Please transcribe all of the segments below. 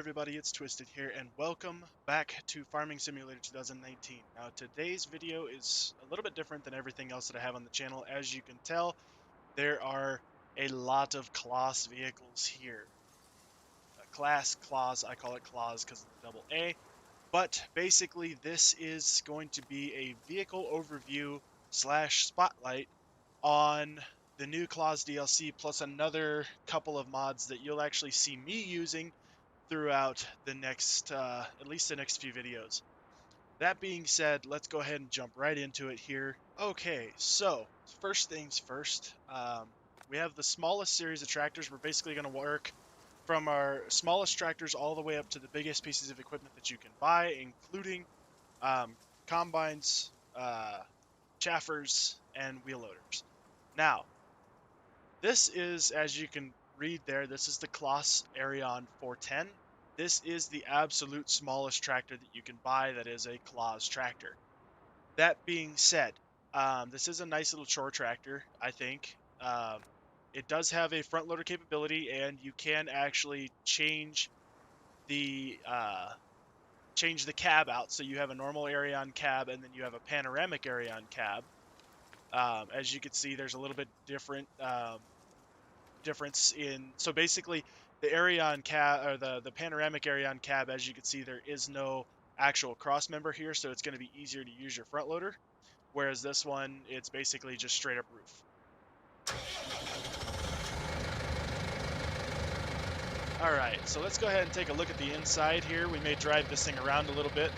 everybody, it's Twisted here, and welcome back to Farming Simulator 2019. Now, today's video is a little bit different than everything else that I have on the channel. As you can tell, there are a lot of Claas vehicles here. Claas, I call it Claas because of the double A. But basically, this is going to be a vehicle overview slash spotlight on the new Claas DLC, plus another couple of mods that you'll actually see me using throughout the next, at least the next few videos. That being said, let's go ahead and jump right into it here. Okay, so first things first, we have the smallest series of tractors. We're basically going to work from our smallest tractors all the way up to the biggest pieces of equipment that you can buy, including combines, chaffers, and wheel loaders. Now, this is, as you can read there, this is the Claas Arion 410. This is the absolute smallest tractor that you can buy that is a Claas tractor. That being said, this is a nice little chore tractor, I think. It does have a front loader capability, and you can actually change the cab out. So you have a normal Arion cab, and then you have a panoramic Arion cab. As you can see, there's a little bit difference in, so basically the Arion cab, or the panoramic Arion cab, as you can see, there is no actual cross member here, so it's going to be easier to use your front loader, whereas this one, it's basically just straight up roof. Alright, so let's go ahead and take a look at the inside here. We may drive this thing around a little bit.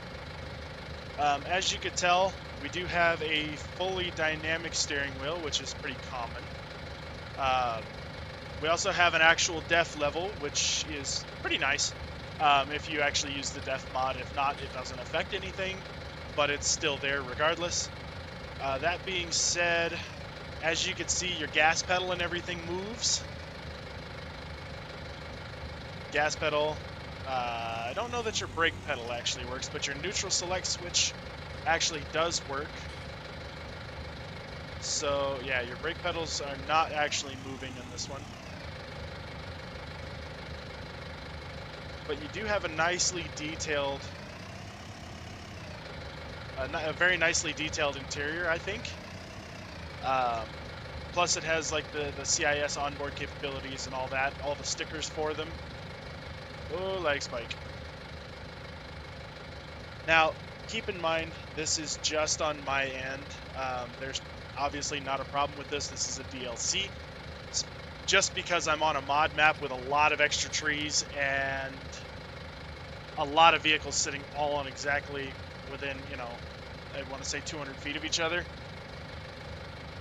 As you could tell, we do have a fully dynamic steering wheel, which is pretty common. We also have an actual def level, which is pretty nice if you actually use the def mod. If not, it doesn't affect anything, but it's still there regardless. That being said, as you can see, your gas pedal and everything moves. Gas pedal. I don't know that your brake pedal actually works, but your neutral select switch actually does work. So yeah, your brake pedals are not actually moving in this one. But you do have a nicely detailed, a very nicely detailed interior, I think. Plus it has like the CIS onboard capabilities and all that, all the stickers for them. Oh, lag spike. Now, keep in mind, this is just on my end. There's obviously not a problem with this. This is a DLC. It's just because I'm on a mod map with a lot of extra trees and a lot of vehicles sitting all on exactly within, I want to say 200 feet of each other.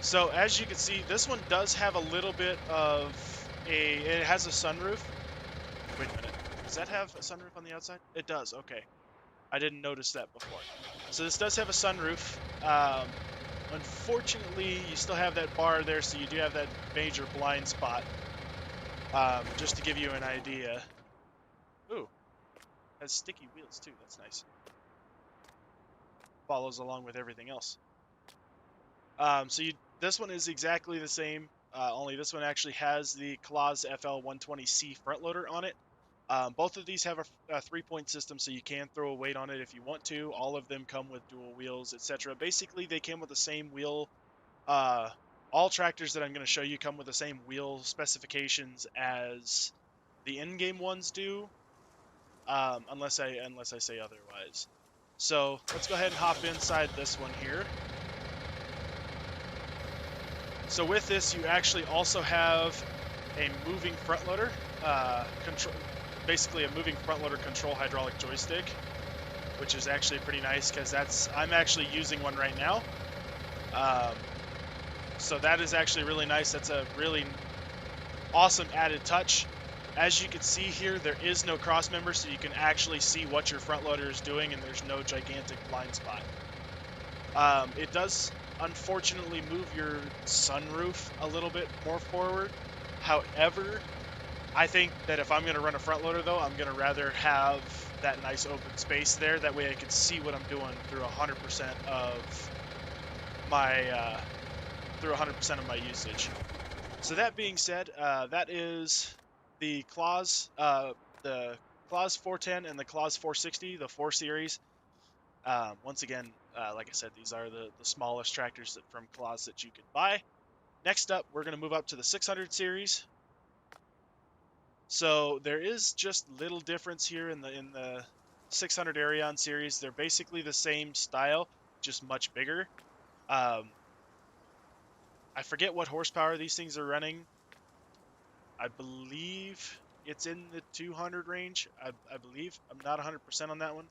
So as you can see, this one does have a little bit of it has a sunroof. Wait a minute. Does that have a sunroof on the outside? It does, okay. I didn't notice that before. So this does have a sunroof. Unfortunately, you still have that bar there, so you do have that major blind spot. Just to give you an idea. Ooh, has sticky wheels too, that's nice. Follows along with everything else. This one is exactly the same, only this one actually has the Claas FL120C front loader on it. Both of these have a 3-point system, so you can throw a weight on it if you want to. All of them come with dual wheels, etc. Basically, they came with the same wheel. All tractors that I'm going to show you come with the same wheel specifications as the in-game ones do, unless I say otherwise. So let's go ahead and hop inside this one here. So with this, you actually also have a moving front loader basically a moving front loader control hydraulic joystick, which is actually pretty nice because I'm actually using one right now. So that is actually really nice. That's a really awesome added touch. As you can see here, there is no cross member, so you can actually see what your front loader is doing, and there's no gigantic blind spot. It does unfortunately move your sunroof a little bit more forward. However, I think that if I'm going to run a front loader, though, I'm going to rather have that nice open space there. That way I can see what I'm doing through 100% of my usage. So that being said, that is the Claas, the Claas 410 and the Claas 460, the 4 Series. Once again, like I said, these are the smallest tractors from Claas that you can buy. Next up, we're going to move up to the 600 series. So there is just little difference here in the 600 Arion series. They're basically the same style, just much bigger. I forget what horsepower these things are running. I believe it's in the 200 range. I believe. I'm not 100% on that one.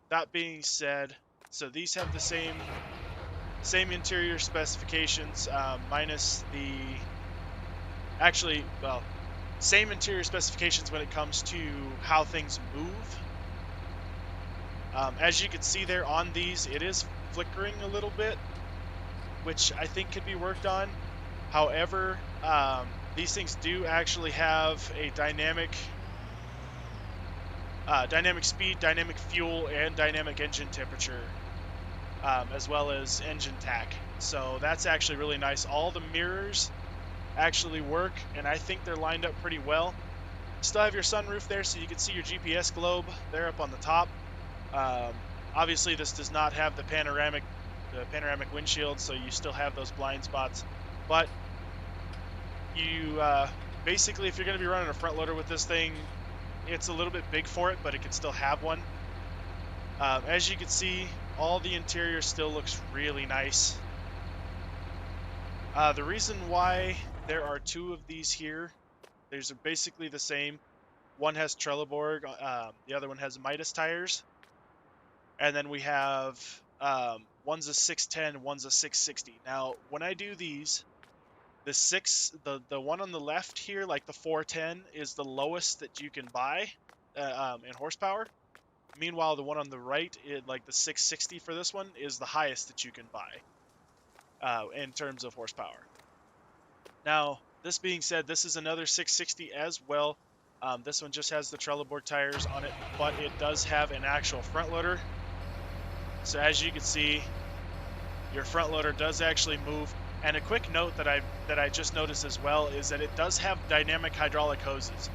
That being said, so these have the same interior specifications, minus the same interior specifications when it comes to how things move. As you can see there on these, it is flickering a little bit, which I think could be worked on. However, these things do actually have a dynamic speed, dynamic fuel, and dynamic engine temperature, as well as engine tack. So that's actually really nice. All the mirrors actually work, and I think they're lined up pretty well. Still have your sunroof there, so you can see your GPS globe there up on the top. Obviously, this does not have the panoramic windshield, so you still have those blind spots. But you basically, if you're going to be running a front loader with this thing, it's a little bit big for it, but it can still have one. As you can see, all the interior still looks really nice. The reason why there are two of these here, these are basically the same. One has Trelleborg, the other one has Midas tires. And then we have, one's a 610, one's a 660. Now, when I do these, the one on the left here, like the 410, is the lowest that you can buy in horsepower. Meanwhile, the one on the right, like the 660 for this one, is the highest that you can buy in terms of horsepower. Now, this being said, this is another 660 as well. This one just has the Trelleborg tires on it, but it does have an actual front loader. So as you can see, your front loader does actually move. And a quick note that I just noticed as well is that it does have dynamic hydraulic hoses.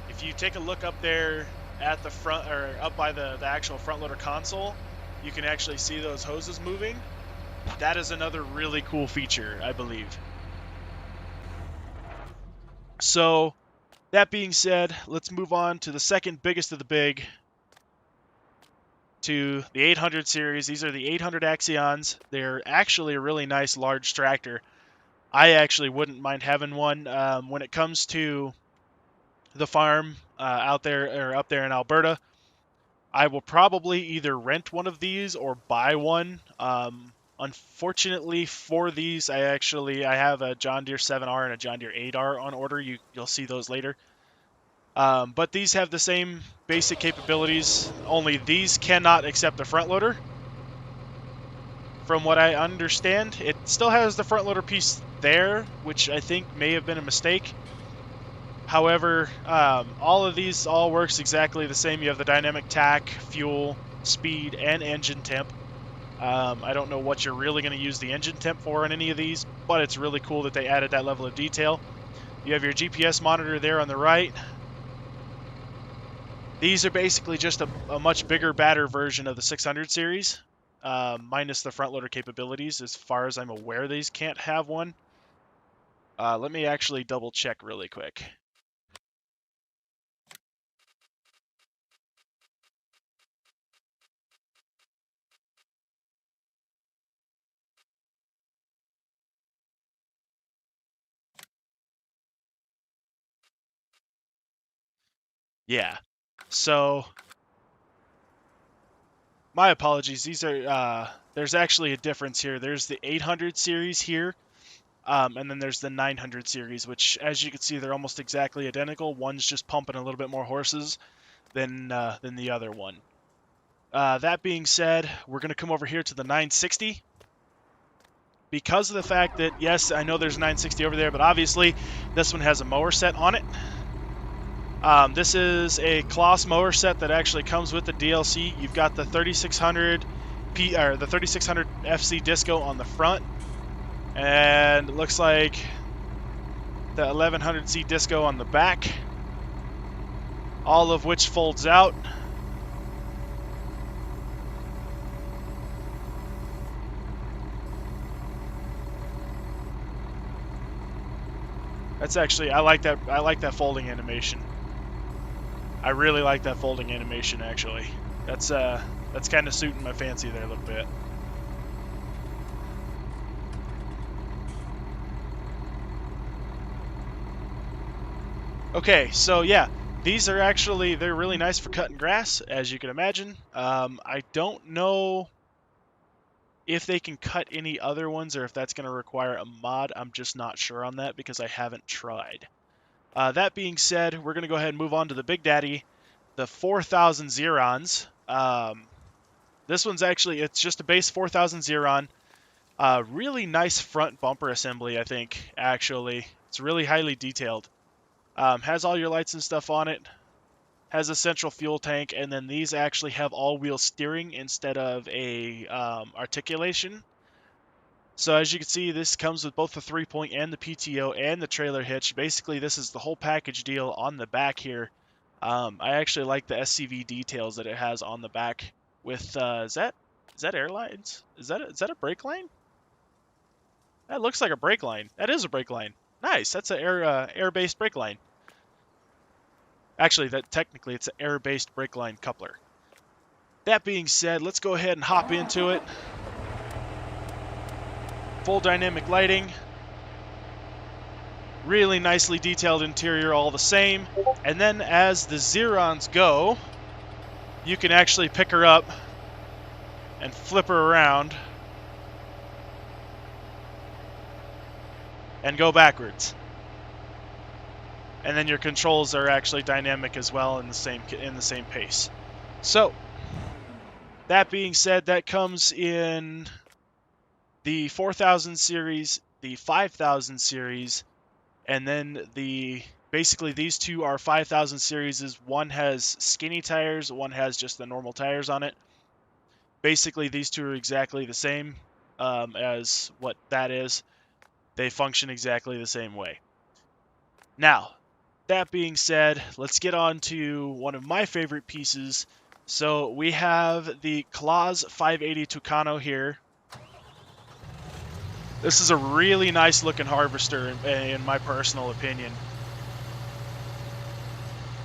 If you take a look up there at the front, or up by the actual front loader console, you can actually see those hoses moving. That is another really cool feature, I believe. So that being said, let's move on to the second biggest of the big, to the 800 series. These are the 800 Axions. They're actually a really nice large tractor. I actually wouldn't mind having one. When it comes to the farm out there or up there in Alberta, I will probably either rent one of these or buy one. Unfortunately for these, I have a John Deere 7R and a John Deere 8R on order. You'll see those later. But these have the same basic capabilities, only these cannot accept the front loader. From what I understand, it still has the front loader piece there, which I think may have been a mistake. However, all of these works exactly the same. You have the dynamic tack, fuel, speed, and engine temp. I don't know what you're really going to use the engine temp for in any of these, but it's really cool that they added that level of detail. You have your GPS monitor there on the right. These are basically just a much bigger, badder version of the 600 series, minus the front loader capabilities. As far as I'm aware, these can't have one. Let me actually double check really quick. Yeah. So, my apologies. These are there's actually a difference here. There's the 800 series here, and then there's the 900 series, which, as you can see, they're almost exactly identical. One's just pumping a little bit more horses than the other one. That being said, we're going to come over here to the 960. Because of the fact that, yes, I know there's a 960 over there, but obviously this one has a mower set on it. This is a Claas mower set that actually comes with the DLC. You've got the 3600 the 3600 FC Disco on the front, and it looks like the 1100C Disco on the back. all of which folds out. That's actually, I like that folding animation. I really like that folding animation, actually. That's kind of suiting my fancy there a little bit. Okay, so yeah, these are actually, they're really nice for cutting grass, as you can imagine. I don't know if they can cut any other ones or if that's going to require a mod. I'm just not sure on that because I haven't tried. That being said, we're going to go ahead and move on to the Big Daddy, the 4000 Xerons. This one's actually, it's just a base 4000 Xeron. Really nice front bumper assembly, I think, actually. It's really highly detailed. Has all your lights and stuff on it. Has a central fuel tank, and then these actually have all-wheel steering instead of a articulation. So as you can see, this comes with both the 3-point and the PTO and the trailer hitch. Basically, this is the whole package deal on the back here. I actually like the SCV details that it has on the back. With is that airlines? Is that a brake line? That looks like a brake line. That is a brake line. Nice. That's an air-based brake line. Actually, that technically it's an air-based brake line coupler. That being said, let's go ahead and hop into it. Full dynamic lighting. Really nicely detailed interior all the same. And then as the Xerons go, you can actually pick her up and flip her around and go backwards. And then your controls are actually dynamic as well in the same pace. So, that being said, that comes in the 4000 series, the 5000 series, and then basically these two are 5000 series. One has skinny tires, one has just the normal tires on it. Basically, these two are exactly the same as what that is. They function exactly the same way. Now, that being said, let's get on to one of my favorite pieces. So we have the Claas 580 Tucano here. This is a really nice looking harvester in my personal opinion.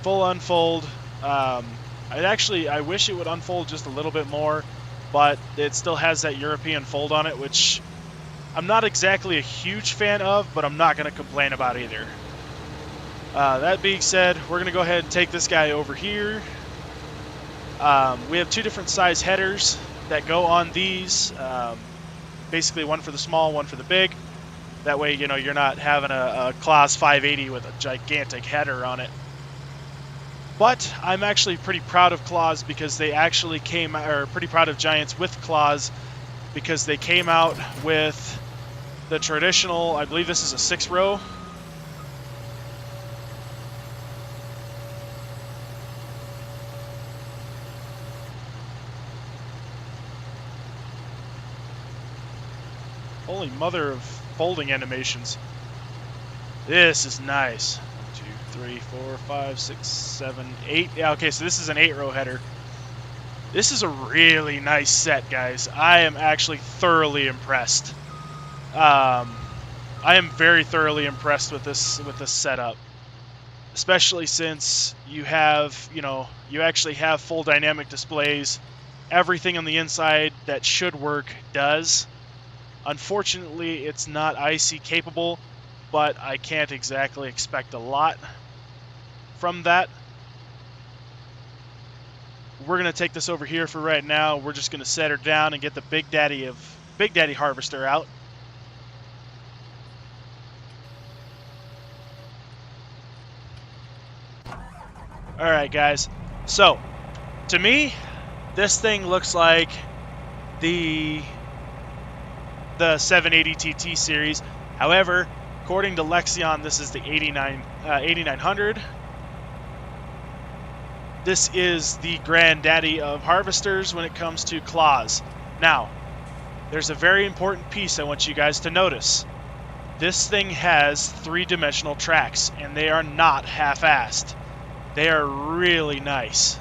Full unfold. I wish it would unfold just a little bit more, but it still has that European fold on it, which I'm not exactly a huge fan of, but I'm not going to complain about either. That being said, we're going to go ahead and take this guy over here. We have two different size headers that go on these. Basically one for the small, one for the big. That way, you're not having a Claas 580 with a gigantic header on it. But I'm actually pretty proud of Claas because they actually pretty proud of Giants with Claas because they came out with the traditional, I believe this is a 6-row. Holy mother of folding animations. This is nice. 1, 2, 3, 4, 5, 6, 7, 8. Yeah, okay, so this is an 8-row header. This is a really nice set, guys. I am actually thoroughly impressed. I am very thoroughly impressed with this setup. Especially since you have, you actually have full dynamic displays. Everything on the inside that should work does. Unfortunately, it's not IC capable, but I can't exactly expect a lot from that. We're going to take this over here for right now. We're just going to set her down and get the Big Daddy Harvester out. Alright guys, so to me, this thing looks like the 780 TT series. However, according to Lexion, this is the 8900. This is the granddaddy of harvesters when it comes to Claas. Now, there's a very important piece I want you guys to notice. This thing has 3-dimensional tracks, and they are not half-assed. They are really nice.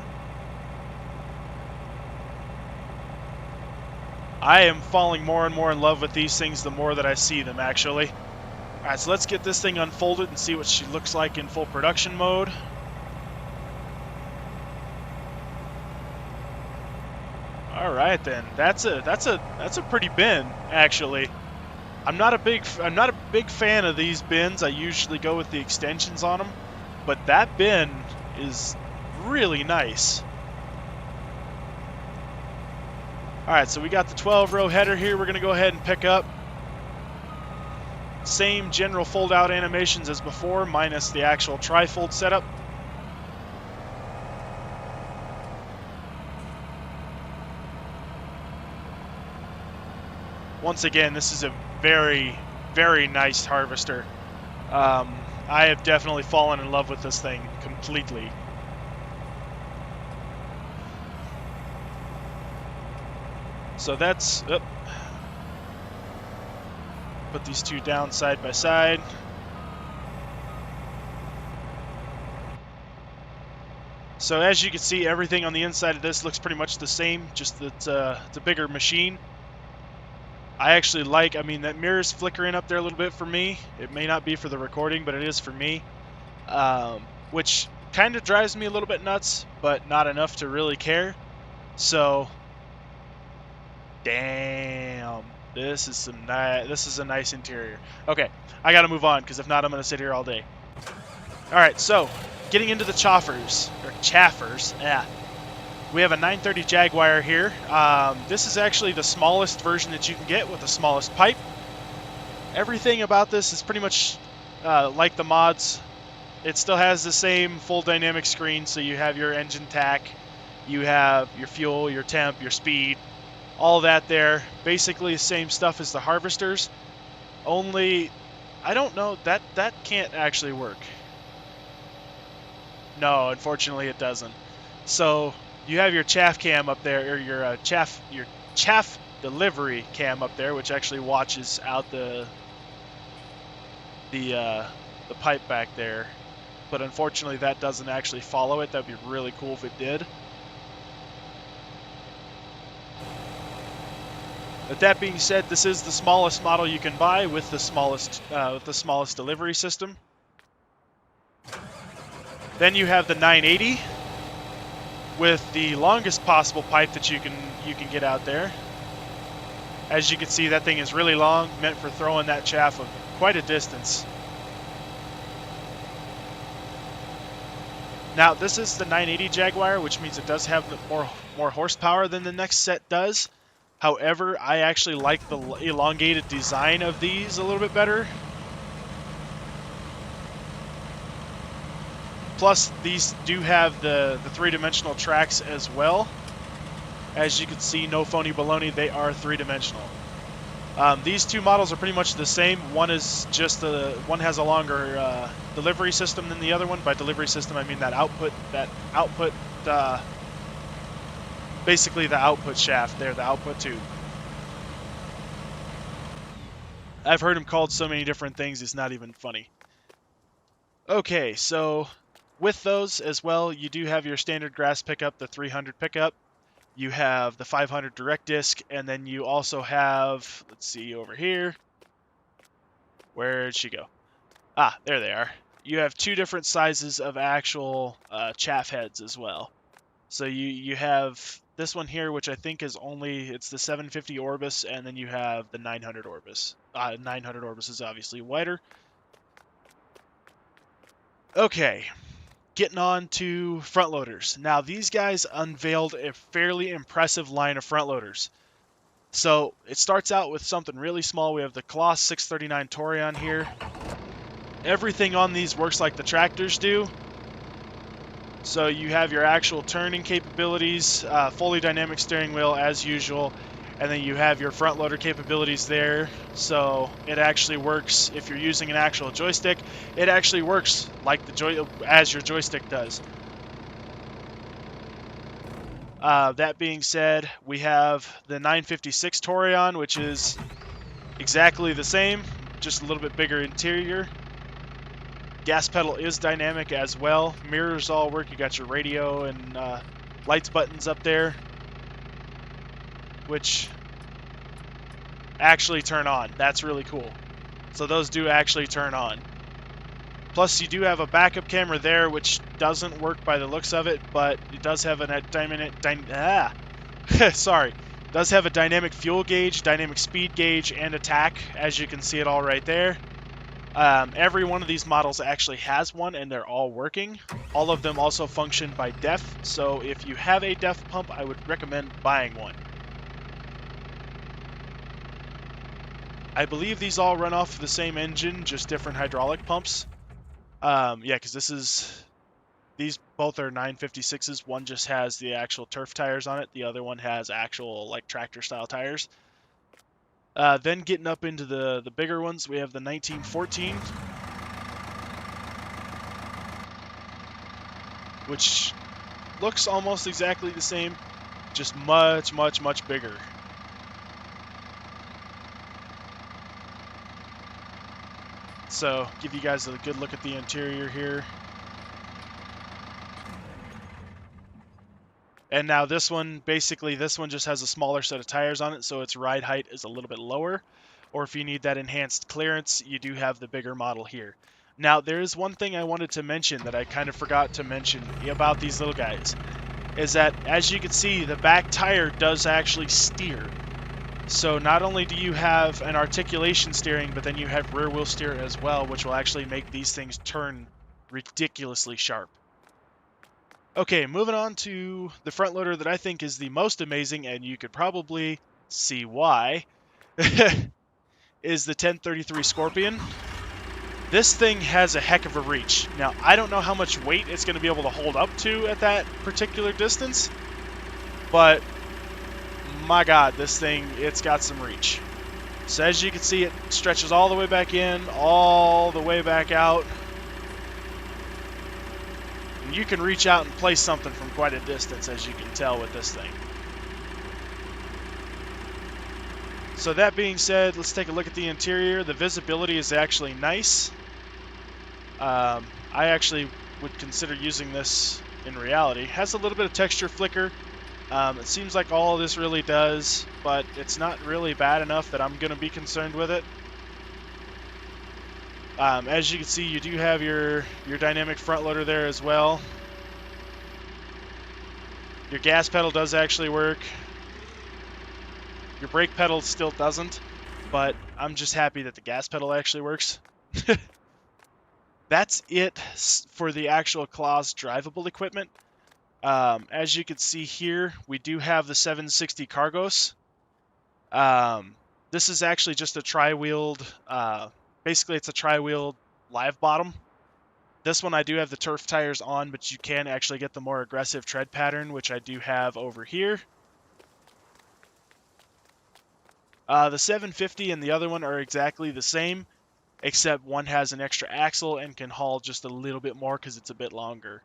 I am falling more and more in love with these things the more that I see them, actually. Alright, so let's get this thing unfolded and see what she looks like in full production mode. Alright then, that's a pretty bin, actually. I'm not a big fan of these bins. I usually go with the extensions on them, but that bin is really nice. Alright, so we got the 12-row header here we're going to go ahead and pick up. Same general fold-out animations as before, minus the actual tri-fold setup. Once again, this is a very, very nice harvester. I have definitely fallen in love with this thing completely. So that's... put these two down side by side. So as you can see, everything on the inside of this looks pretty much the same, just that it's a bigger machine. I actually like, I mean, that mirror's flickering up there a little bit for me. It may not be for the recording, but it is for me. Which kind of drives me a little bit nuts, but not enough to really care. So, damn, this is a nice interior. Okay, I gotta move on, because if not, I'm gonna sit here all day. Alright, so, getting into the chaffers. Yeah. We have a 930 Jaguar here. This is actually the smallest version that you can get with the smallest pipe. Everything about this is pretty much like the mods. It still has the same full dynamic screen, so you have your engine tack, you have your fuel, your temp, your speed, all that there. Basically the same stuff as the harvesters, only, I don't know, that can't actually work. No, unfortunately it doesn't. So you have your chaff cam up there, or your chaff delivery cam up there, which actually watches out the pipe back there. But unfortunately, that doesn't actually follow it. That'd be really cool if it did. But that being said, this is the smallest model you can buy with the smallest delivery system. Then you have the 980. With the longest possible pipe that you can get out there. As you can see, that thing is really long, meant for throwing that chaff of quite a distance. Now, this is the 980 Jaguar, which means it does have more horsepower than the next set does. However, I actually like the elongated design of these a little bit better. Plus, these do have the three-dimensional tracks as well. As you can see, no phony baloney, they are three-dimensional. These two models are pretty much the same. One is just one has a longer delivery system than the other one. By delivery system, I mean that output, basically the output shaft there, the output tube. I've heard them called so many different things, it's not even funny. Okay, so with those as well, you do have your standard grass pickup, the 300 pickup. You have the 500 direct disc, and then you also have, let's see over here. Where'd she go? Ah, there they are. You have two different sizes of actual chaff heads as well. So you have this one here, which I think is it's the 750 Orbis, and then you have the 900 Orbis. 900 Orbis is obviously wider. Okay. Getting on to front loaders. Now, these guys unveiled a fairly impressive line of front loaders. So, it starts out with something really small. We have the Claas 639 Torion here. Everything on these works like the tractors do. So, you have your actual turning capabilities, fully dynamic steering wheel as usual, and then you have your front loader capabilities there. So it actually works if you're using an actual joystick. It actually works like as your joystick does. That being said, we have the 956 Torion, which is exactly the same, just a little bit bigger interior. Gas pedal is dynamic as well. Mirrors all work. You got your radio and lights buttons up there, which actually turn on. That's really cool. So those do actually turn on. Plus, you do have a backup camera there, which doesn't work by the looks of it, but it does have a does have a dynamic fuel gauge, dynamic speed gauge, and attack, as you can see it all right there. Every one of these models actually has one, and they're all working. All of them also function by DEF, so if you have a DEF pump, I would recommend buying one. I believe these all run off the same engine, just different hydraulic pumps. Yeah, because these both are 956s. One just has the actual turf tires on it. The other one has actual like tractor style tires. Then getting up into the bigger ones, we have the 1914, which looks almost exactly the same, just much, much, much bigger. So give you guys a good look at the interior here. And now this one, basically this one just has a smaller set of tires on it, so its ride height is a little bit lower. Or if you need that enhanced clearance, you do have the bigger model here. Now, there is one thing I wanted to mention that I kind of forgot to mention about these little guys, is that, as you can see, the back tire does actually steer. So not only do you have an articulation steering, but then you have rear wheel steer as well, which will actually make these things turn ridiculously sharp. Okay, moving on to the front loader that I think is the most amazing, and you could probably see why, is the 1033 Scorpion. This thing has a heck of a reach. Now, I don't know how much weight it's going to be able to hold up to at that particular distance, but my God, this thing, it's got some reach. So as you can see, it stretches all the way back in, all the way back out. And you can reach out and place something from quite a distance, as you can tell with this thing. So that being said, let's take a look at the interior. The visibility is actually nice. I actually would consider using this in reality. It has a little bit of texture flicker. It seems like all of this really does, but it's not really bad enough that I'm going to be concerned with it. As you can see, you do have your dynamic front loader there as well. Your gas pedal does actually work. Your brake pedal still doesn't, but I'm just happy that the gas pedal actually works. That's it for the actual Claas drivable equipment. As you can see here, we do have the 760 Cargos. This is actually just a tri-wheeled, basically it's a tri-wheeled live bottom. This one I do have the turf tires on, but you can actually get the more aggressive tread pattern, which I do have over here. The 750 and the other one are exactly the same, except one has an extra axle and can haul just a little bit more because it's a bit longer.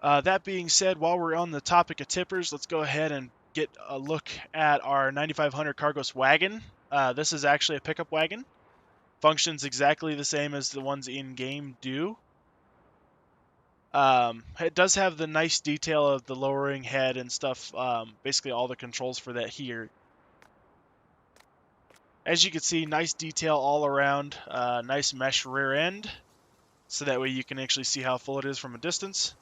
That being said, while we're on the topic of tippers, let's go ahead and get a look at our 9500 Cargos wagon. This is actually a pickup wagon. Functions exactly the same as the ones in-game do. It does have the nice detail of the lowering head and stuff, basically all the controls for that here. As you can see, nice detail all around, nice mesh rear end, so that way you can actually see how full it is from a distance.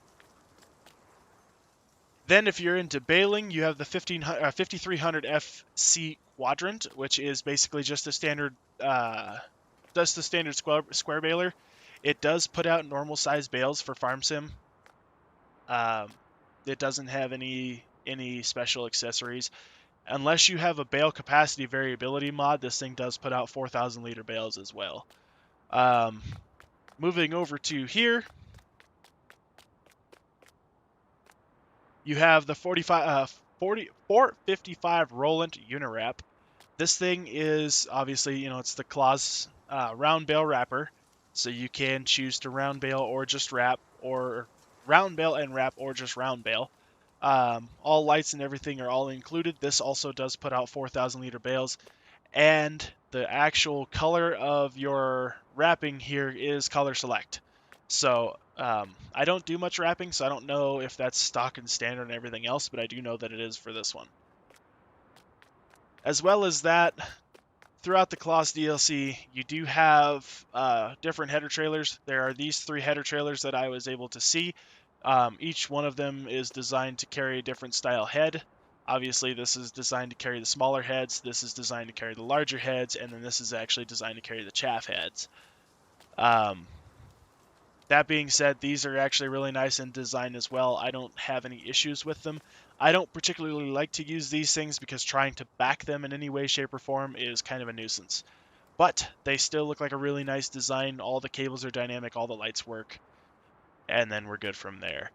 Then if you're into baling, you have the 5300 FC Quadrant, which is basically just a standard, square baler. It does put out normal size bales for farm sim. It doesn't have any special accessories. Unless you have a bale capacity variability mod, this thing does put out 4,000 liter bales as well. Moving over to here, you have the 455 Roland Unirap. This thing is obviously, it's the Claas round bale wrapper, so you can choose to round bale or just wrap, or round bale and wrap, or just round bale. All lights and everything are all included. This also does put out 4,000 liter bales, and the actual color of your wrapping here is color select. So I don't do much wrapping, so I don't know if that's stock and standard and everything else, but I do know that it is for this one. As well as that, throughout the Claas DLC, you do have different header trailers. There are these 3 header trailers that I was able to see. Each one of them is designed to carry a different style head. Obviously, this is designed to carry the smaller heads, this is designed to carry the larger heads, and then this is actually designed to carry the chaff heads. That being said, these are actually really nice in design as well. I don't have any issues with them. I don't particularly like to use these things because trying to back them in any way, shape, or form is kind of a nuisance. But they still look like a really nice design. All the cables are dynamic, all the lights work, and then we're good from there.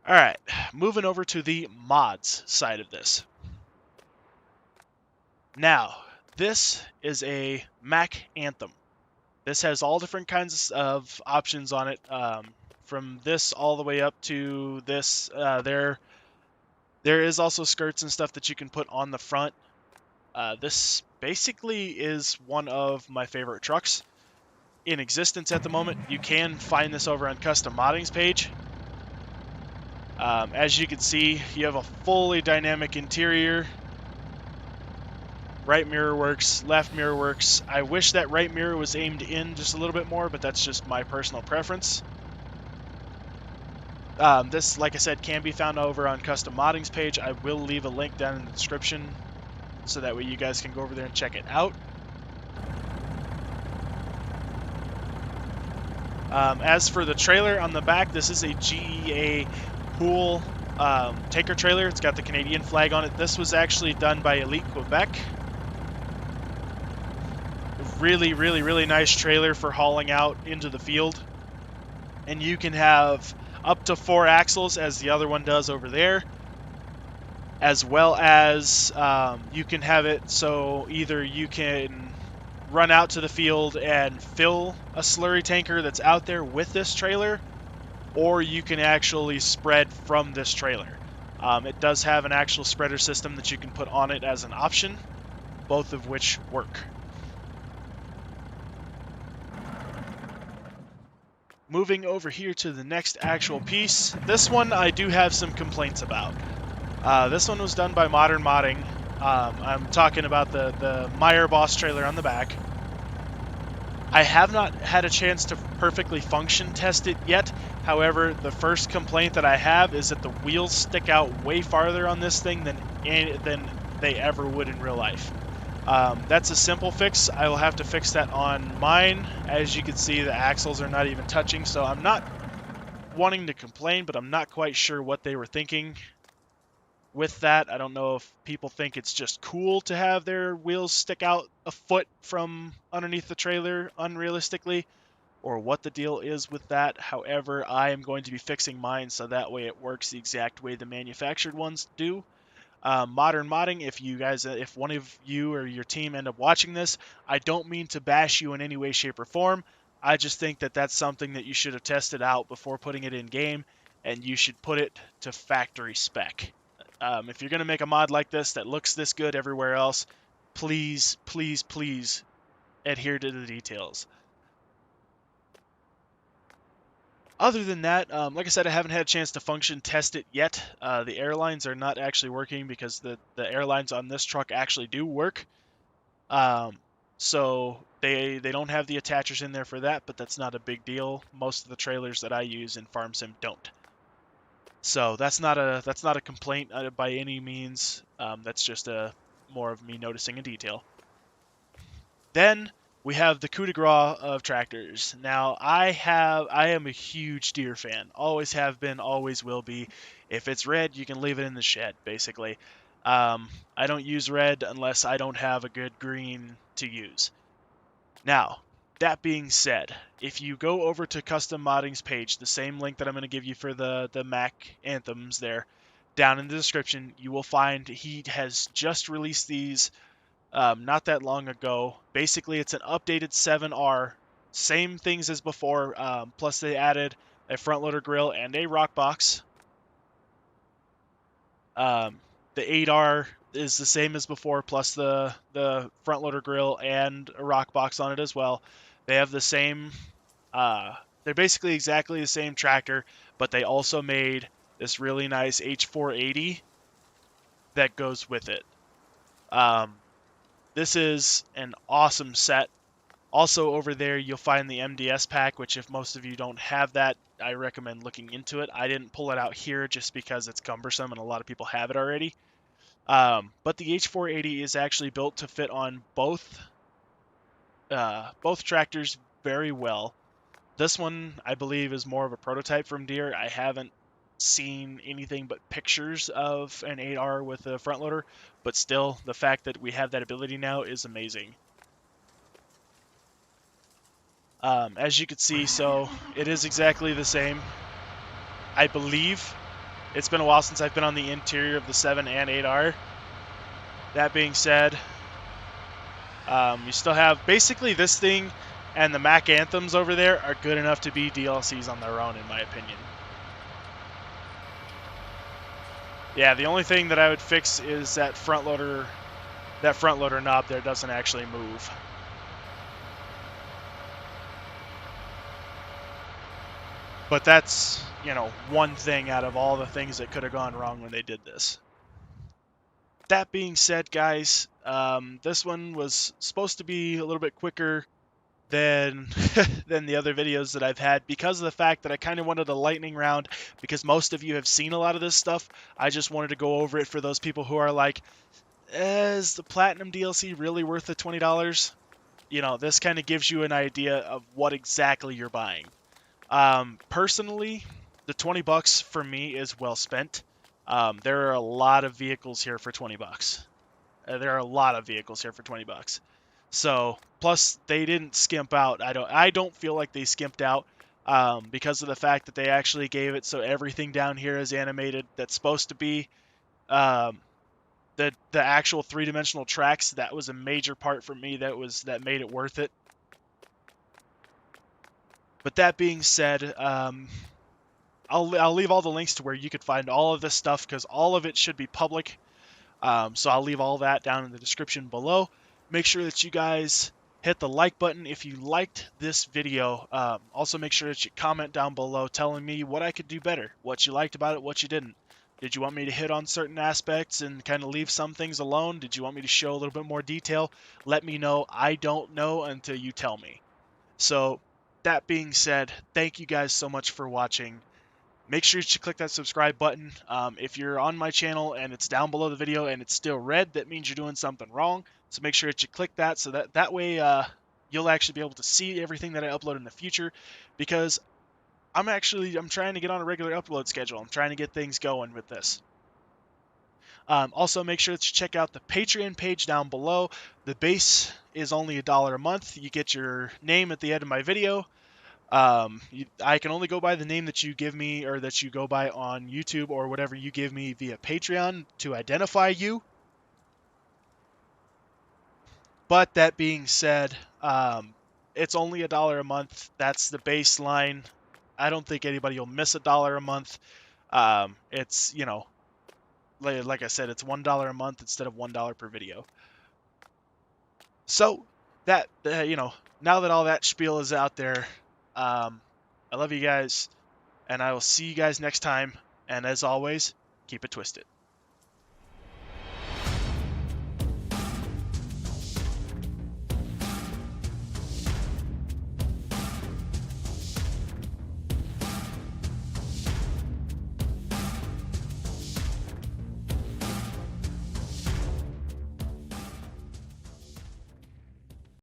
Alright, moving over to the mods side of this. Now, this is a Mac Anthem. This has all different kinds of options on it, from this all the way up to this. There is also skirts and stuff that you can put on the front. This basically is one of my favorite trucks in existence at the moment. You can find this over on Custom Modding's page. As you can see, you have a fully dynamic interior. Right mirror works, left mirror works. I wish that right mirror was aimed in just a little bit more, but that's just my personal preference. This, like I said, can be found over on Custom Modding's page. I will leave a link down in the description so that way you guys can go over there and check it out. As for the trailer on the back, this is a GEA Pool Taker trailer. It's got the Canadian flag on it. This was actually done by Elite Quebec. Really, really, really nice trailer for hauling out into the field. And you can have up to 4 axles, as the other one does over there. As well as you can have it so either you can run out to the field and fill a slurry tanker that's out there with this trailer, or you can actually spread from this trailer. It does have an actual spreader system that you can put on it as an option, both of which work. Moving over here to the next actual piece, this one I do have some complaints about. This one was done by Modern Modding. I'm talking about the Meyer Boss trailer on the back. I have not had a chance to perfectly function test it yet. However, the first complaint that I have is that the wheels stick out way farther on this thing than they ever would in real life. That's a simple fix. I will have to fix that on mine. As you can see, the axles are not even touching, so I'm not wanting to complain, but I'm not quite sure what they were thinking with that. I don't know if people think it's just cool to have their wheels stick out a foot from underneath the trailer unrealistically, or what the deal is with that. However, I am going to be fixing mine so that way it works the exact way the manufactured ones do. Modern Modding, if one of you or your team end up watching this, I don't mean to bash you in any way, shape, or form. I just think that that's something that you should have tested out before putting it in game, and you should put it to factory spec. If you're going to make a mod like this that looks this good everywhere else, please, please, please adhere to the details. Other than that, like I said, I haven't had a chance to function test it yet. The airlines are not actually working because the airlines on this truck actually do work. So they don't have the attachers in there for that, but that's not a big deal. Most of the trailers that I use in Farm Sim don't. So that's not a complaint by any means. That's just more of me noticing a detail. Then we have the coup de grace of tractors. Now, I am a huge deer fan. Always have been, always will be. If it's red, you can leave it in the shed, basically. I don't use red unless I don't have a good green to use. Now, that being said, if you go over to Custom Modding's page, the same link that I'm going to give you for the Mac Anthems there, down in the description, you will find he has just released these not that long ago. Basically, it's an updated 7R, same things as before, plus they added a front loader grill and a rock box. The 8R is the same as before, plus the front loader grill and a rock box on it as well. They have the same. They're basically exactly the same tractor, but they also made this really nice H480 that goes with it. Um, this is an awesome set. Also over there, you'll find the MDS pack, which if most of you don't have that, I recommend looking into it. I didn't pull it out here just because it's cumbersome and a lot of people have it already. But the H480 is actually built to fit on both tractors very well. This one, I believe, is more of a prototype from Deere. I haven't seen anything but pictures of an 8R with a front loader, but still, the fact that we have that ability now is amazing. As you can see, so it is exactly the same. I believe it's been a while since I've been on the interior of the 7 and 8R. That being said, you still have basically this thing and the Mac Anthems over there are good enough to be DLCs on their own, in my opinion. Yeah, the only thing that I would fix is that front loader knob there doesn't actually move. But that's, one thing out of all the things that could have gone wrong when they did this. That being said, guys, this one was supposed to be a little bit quicker than than the other videos that I've had because of the fact that I kind of wanted a lightning round because most of you have seen a lot of this stuff. I just wanted to go over it for those people who are like, is the Platinum DLC really worth the $20? This kind of gives you an idea of what exactly you're buying. Personally, the $20 for me is well spent. There are a lot of vehicles here for $20. There are a lot of vehicles here for $20. So, plus they didn't skimp out. I don't feel like they skimped out because of the fact that they actually gave it so everything down here is animated that's supposed to be. Um, the actual three-dimensional tracks, that was a major part for me that made it worth it. But that being said, I'll leave all the links to where you could find all of this stuff because all of it should be public. So I'll leave all that down in the description below. Make sure that you guys hit the like button if you liked this video. Also make sure that you comment down below telling me what I could do better, what you liked about it, what you didn't. Did you want me to hit on certain aspects and kind of leave some things alone? Did you want me to show a little bit more detail? Let me know. I don't know until you tell me. So that being said, thank you guys so much for watching. Make sure you click that subscribe button. If you're on my channel and it's down below the video and it's still red, that means you're doing something wrong. So make sure that you click that so that way you'll actually be able to see everything that I upload in the future, because I'm trying to get on a regular upload schedule. I'm trying to get things going with this. Also, make sure that you check out the Patreon page down below. The base is only $1 a month. You get your name at the end of my video. I can only go by the name that you give me or that you go by on YouTube or whatever you give me via Patreon to identify you. But that being said, it's only $1 a month. That's the baseline. I don't think anybody will miss $1 a month. It's, like I said, it's $1 a month instead of $1 per video. So that, now that all that spiel is out there, I love you guys. And I will see you guys next time. And as always, keep it twisted.